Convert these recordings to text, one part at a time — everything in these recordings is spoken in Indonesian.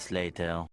moments later.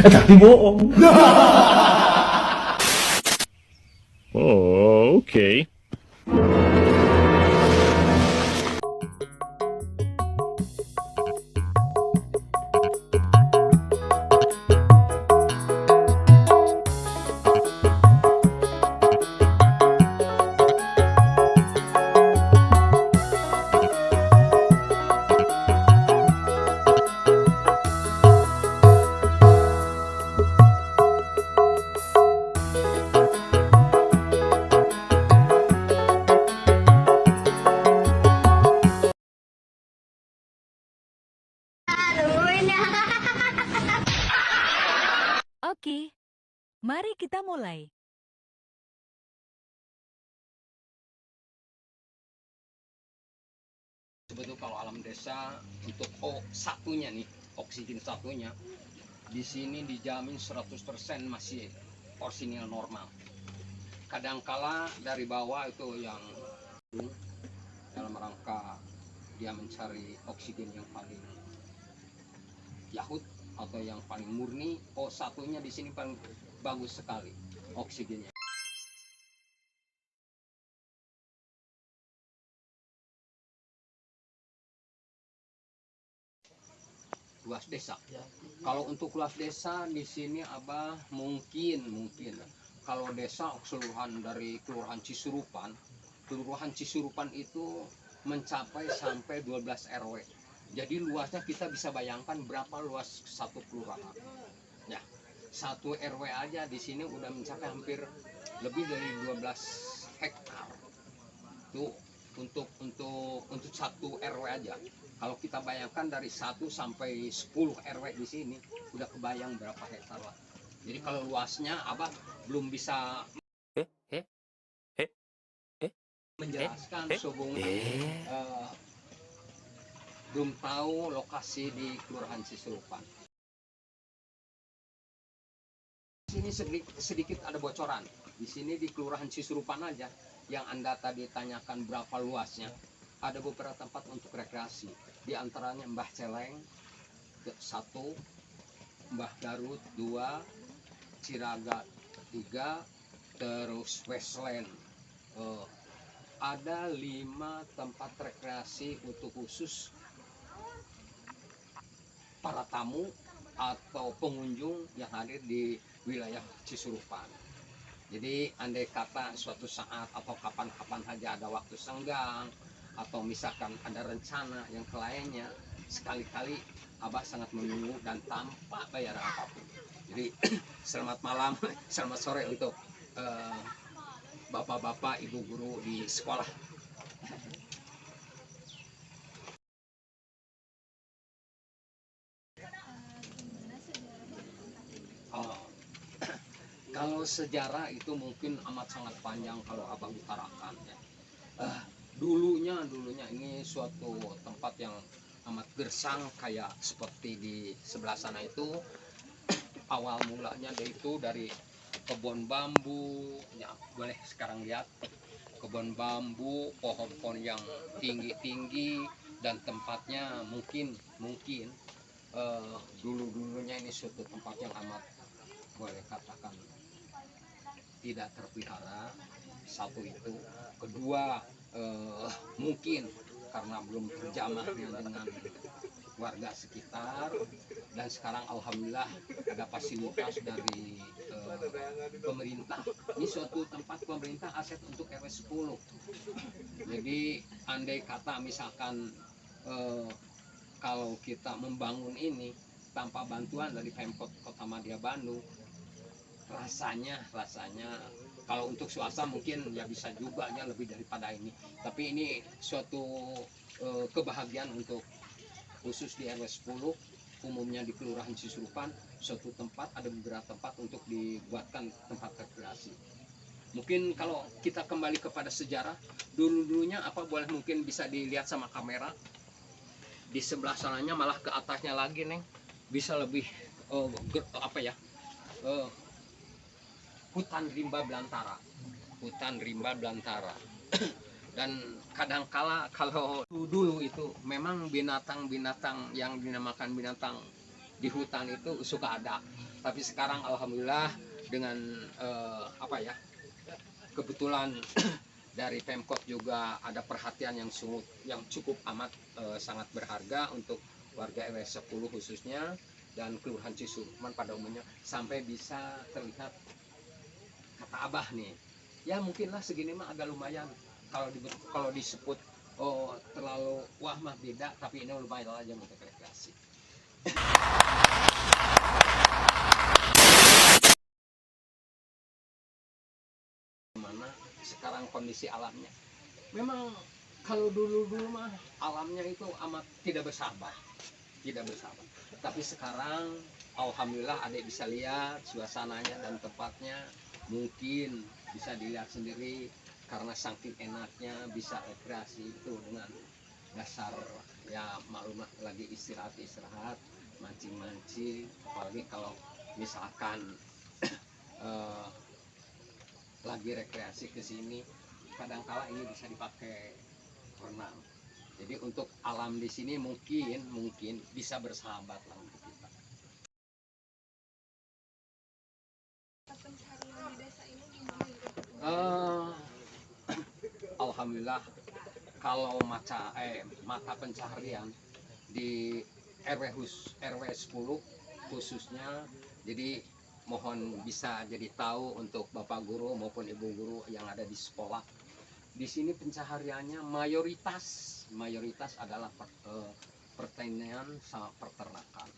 Tapi bohong. Oh, okay. Oke, mari kita mulai. Sebetulnya kalau alam desa untuk satunya nih, oksigen satunya di sini dijamin 100% masih orsinil normal. Kadangkala dari bawah itu yang dalam rangka dia mencari oksigen yang paling yahut atau yang paling murni, satunya di sini paling bagus sekali oksigennya. Luas desa. Kalau untuk luas desa di sini Abah mungkin kalau desa keseluruhan dari Kelurahan Cisurupan itu mencapai sampai 12 RW. Jadi luasnya kita bisa bayangkan berapa luas satu kelurahan. Ya, satu RW aja di sini udah mencapai hampir lebih dari 12 hektar. Tuh untuk satu RW aja. Kalau kita bayangkan dari 1 sampai 10 RW di sini udah kebayang berapa hektar lah. Jadi kalau luasnya Abah belum bisa menjelaskan sehubungan belum tahu lokasi di Kelurahan Cisurupan. Di sini sedikit ada bocoran. Di sini di Kelurahan Cisurupan aja yang Anda tadi tanyakan berapa luasnya, ada beberapa tempat untuk rekreasi. Di antaranya Mbah Celeng 1, Mbah Garut 2, Ciraga 3, terus Westland. Ada 5 tempat rekreasi untuk khusus para tamu atau pengunjung yang hadir di wilayah Cisurupan. Jadi andai kata suatu saat atau kapan-kapan saja ada waktu senggang atau misalkan ada rencana yang lainnya, sekali-kali Abah sangat menunggu dan tanpa bayar apapun. Jadi selamat malam, selamat sore untuk bapak-bapak, ibu guru di sekolah. Kalau Soal sejarah itu mungkin amat sangat panjang kalau abang utarakan ya. Dulunya ini suatu tempat yang amat gersang kayak seperti di sebelah sana itu. Awal mulanya itu dari kebun bambu ya, boleh sekarang lihat kebun bambu, pohon-pohon yang tinggi-tinggi, dan tempatnya mungkin dulunya ini suatu tempat yang amat boleh katakan tidak terpelihara. Satu itu, kedua mungkin karena belum terjamahnya dengan warga sekitar, dan sekarang alhamdulillah ada fasilitas dari pemerintah. Ini suatu tempat pemerintah aset untuk RW 10. Jadi andai kata misalkan kalau kita membangun ini tanpa bantuan dari Pemkot Kota Madya Bandung, rasanya kalau untuk swasta mungkin ya bisa juga ya lebih daripada ini, tapi ini suatu kebahagiaan untuk khusus di RW 10, umumnya di Kelurahan Cisurupan. Suatu tempat, ada beberapa tempat untuk dibuatkan tempat rekreasi. Mungkin kalau kita kembali kepada sejarah dulunya apa, boleh mungkin bisa dilihat sama kamera di sebelah sananya, malah ke atasnya lagi neng, bisa lebih hutan rimba belantara. Dan kadangkala kalau dulu itu memang binatang-binatang yang dinamakan binatang di hutan itu suka ada, tapi sekarang alhamdulillah dengan kebetulan dari Pemkot juga ada perhatian yang cukup amat sangat berharga untuk warga RW 10 khususnya, dan Kelurahan Cisurupan pada umumnya, sampai bisa terlihat kata abah nih, ya mungkinlah segini mah agak lumayan. Kalau disebut terlalu wah mah beda, tapi ini lumayan aja untuk rekreasi. Mana sekarang kondisi alamnya, memang kalau dulu mah alamnya itu amat tidak bersahabat, tapi sekarang alhamdulillah adik bisa lihat suasananya dan tempatnya, mungkin bisa dilihat sendiri karena saking enaknya bisa rekreasi itu dengan dasar ya maklumlah lagi istirahat mancing, apalagi kalau misalkan lagi rekreasi ke sini, kadangkala ini bisa dipakai renang. Jadi untuk alam di sini mungkin bisa bersahabat lah untuk kita. Alhamdulillah kalau mata pencaharian di RW 10 khususnya, jadi mohon bisa jadi tahu untuk Bapak Guru maupun Ibu Guru yang ada di sekolah. Di sini pencahariannya mayoritas adalah pertanian sama peternakan.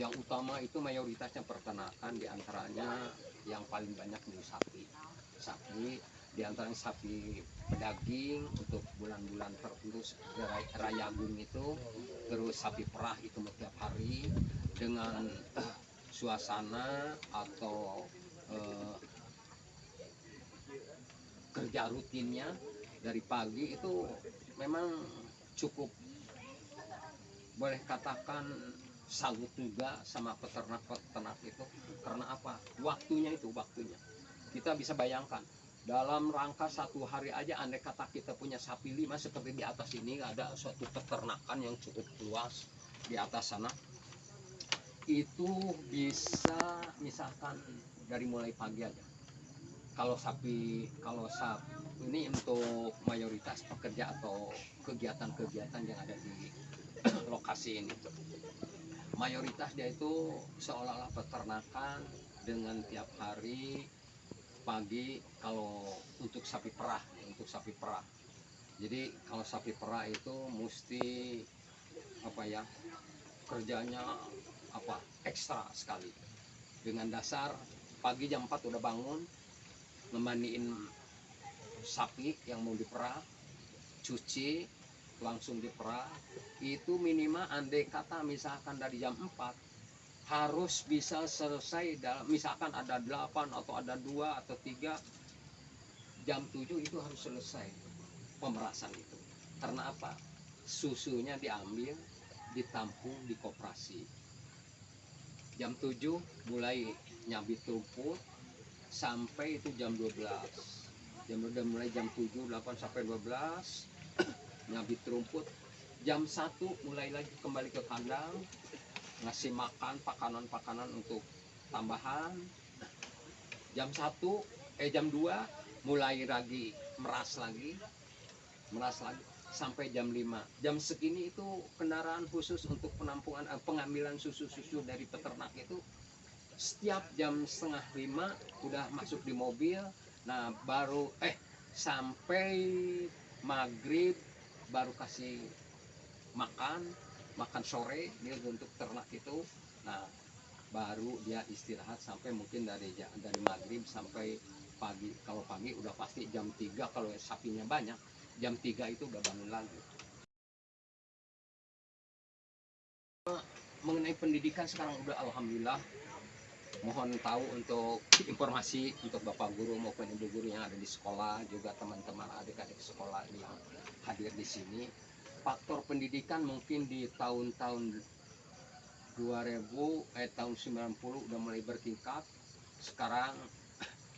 Yang utama itu mayoritasnya peternakan, diantaranya yang paling banyak itu sapi, diantaranya sapi pedaging untuk bulan-bulan tertentu rayagung itu, terus sapi perah itu setiap hari dengan suasana atau kerja rutinnya dari pagi itu memang cukup boleh katakan salut juga sama peternak itu. Karena apa? Waktunya kita bisa bayangkan dalam rangka satu hari aja, andai kata kita punya sapi 5 seperti di atas ini, ada suatu peternakan yang cukup luas di atas sana, itu bisa misalkan dari mulai pagi aja. Kalau sapi ini untuk mayoritas pekerja atau kegiatan-kegiatan yang ada di lokasi ini, mayoritas dia itu seolah-olah peternakan dengan tiap hari pagi. Kalau untuk sapi perah, jadi kalau sapi perah itu mesti kerjanya ekstra sekali. Dengan dasar pagi jam 4 udah bangun, memandiin sapi yang mau diperah, cuci, langsung diperah. Itu minimal andai kata misalkan dari jam 4 harus bisa selesai dalam, misalkan ada 8 atau ada 2 atau 3, jam 7 itu harus selesai pemerasan itu. Karena apa? Susunya diambil, ditampung di koperasi. Jam 7 mulai nyabit rumput sampai itu jam 12. Mulai jam 7, 8 sampai 12 nyabit rumput. Jam 1 mulai lagi kembali ke kandang, ngasih makan pakanan untuk tambahan. Jam 2 mulai lagi meras lagi sampai jam 5. Jam segini itu kendaraan khusus untuk penampungan pengambilan susu dari peternak itu setiap jam 4:30 udah masuk di mobil. Nah baru sampai maghrib baru kasih makan sore dia untuk ternak itu. Nah baru dia istirahat sampai mungkin dari maghrib sampai pagi. Kalau pagi udah pasti jam 3, kalau sapinya banyak jam 3 itu udah bangun lagi. Mengenai pendidikan sekarang udah alhamdulillah. Mohon tahu untuk informasi untuk Bapak Guru maupun Ibu Guru yang ada di sekolah, juga teman-teman adik-adik sekolah yang hadir di sini. Faktor pendidikan mungkin di tahun-tahun 90 udah mulai bertingkat. Sekarang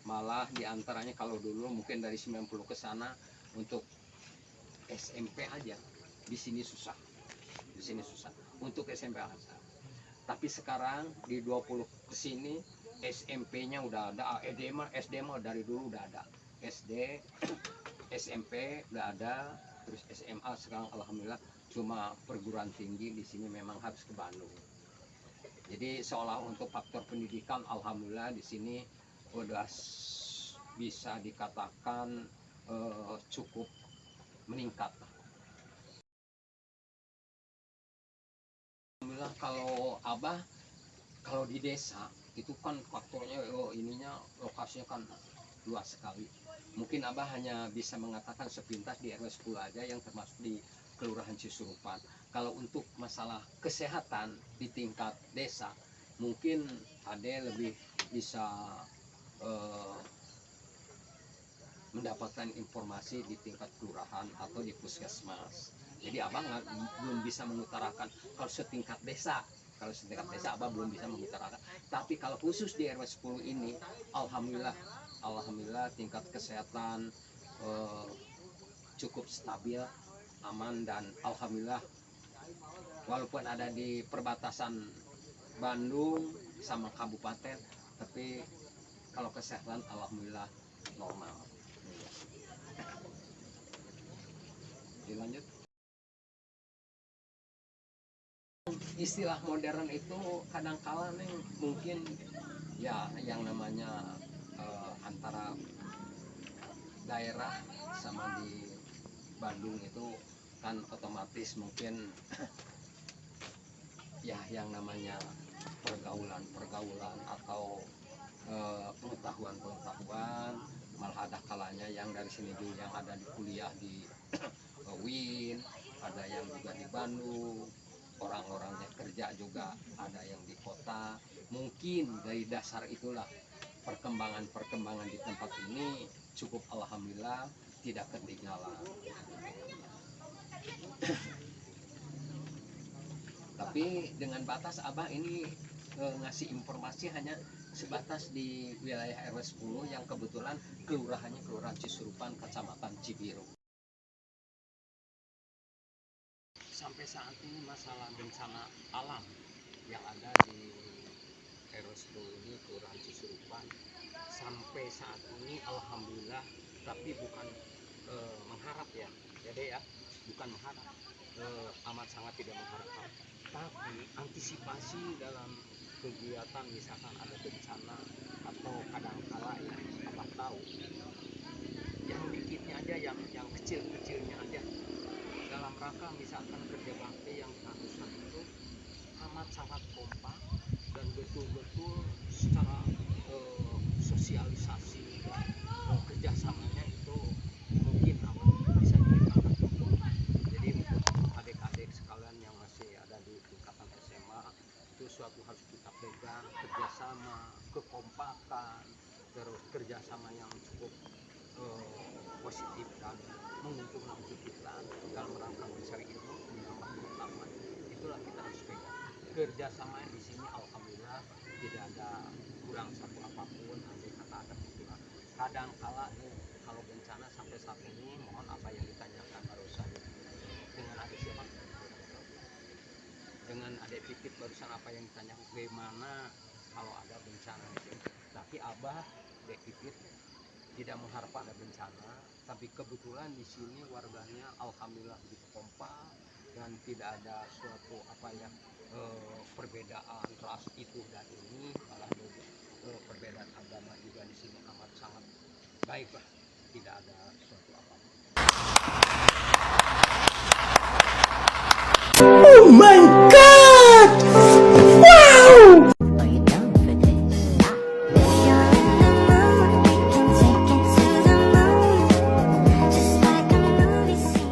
malah diantaranya kalau dulu mungkin dari 90 ke sana untuk SMP aja di sini susah. Untuk SMP aja. Tapi sekarang di 20 ke sini SMP-nya udah ada, SD mah dari dulu udah ada. SD, SMP udah ada, terus SMA sekarang alhamdulillah. Cuma perguruan tinggi di sini memang harus ke Bandung. Jadi seolah untuk faktor pendidikan alhamdulillah di sini udah bisa dikatakan cukup meningkat. Alhamdulillah kalau di desa itu kan faktornya ininya lokasinya kan luas sekali. Mungkin Abah hanya bisa mengatakan sepintas di RW 10 aja yang termasuk di Kelurahan Cisurupan. Kalau untuk masalah kesehatan di tingkat desa mungkin Ade lebih bisa mendapatkan informasi di tingkat kelurahan atau di puskesmas. Jadi Abang belum bisa mengutarakan kalau setingkat desa. Abang belum bisa mengutarakan. Tapi kalau khusus di RW 10 ini, alhamdulillah tingkat kesehatan cukup stabil, aman, dan alhamdulillah walaupun ada di perbatasan Bandung sama kabupaten, tapi kalau kesehatan alhamdulillah normal. Dilanjut. Istilah modern itu kadang-kala nih mungkin ya yang namanya antara daerah sama di Bandung itu kan otomatis mungkin ya yang namanya pergaulan atau pengetahuan malah ada kalanya yang dari sini dulu yang ada di kuliah di UIN, ada yang juga di Bandung, orang-orangnya kerja juga ada yang di kota. Mungkin dari dasar itulah perkembangan di tempat ini cukup alhamdulillah tidak ketinggalan. Tapi dengan batas Abah ini ngasih informasi hanya sebatas di wilayah RW 10 yang kebetulan kelurahannya Kelurahan Cisurupan, Kecamatan Cibiru. Sampai saat ini masalah bencana alam yang ada di RW 10 ini Kelurahan Cisurupan sampai saat ini alhamdulillah, tapi bukan mengharap ya, jadi ya bukan mengharap, amat sangat tidak mengharapkan, tapi antisipasi dalam kegiatan misalkan ada bencana atau kadang-kala yang Abah tahu yang dikitnya aja, yang kecil-kecilnya aja dalam rangka misalkan kerja bakti yang ratusan itu amat sangat kompak dan betul-betul secara sosialisasi dan kerjasamanya itu mungkin bisa diangkat jempol. Jadi untuk adik-adik sekalian yang masih ada di tingkatan SMA itu suatu harus kita akan menguntungkan untuk kita dalam rangka mencari ilmu, menambah pengetahuan. Itulah kita harus pegang. Kerjasama di sini alhamdulillah tidak ada kurang satu apapun. Andai kata ada kekurangan, kadang kala nih kalau bencana sampai saat ini, mohon apa yang ditanyakan barusan dengan adik siapa, dengan adik Pipit barusan, apa yang ditanyakan bagaimana kalau ada bencana di sini. Tapi Abah, adik Pipit tidak mengharap ada bencana, tapi kebetulan di sini warganya alhamdulillah begitu kompak dan tidak ada suatu perbedaan ras itu dan ini, malah perbedaan agama juga di sini amat sangat baik lah, tidak ada suatu apa-apa. Oh my God! Wow! Are you down for this? If you're in the mood, we can take it to the moon, just like a movie scene.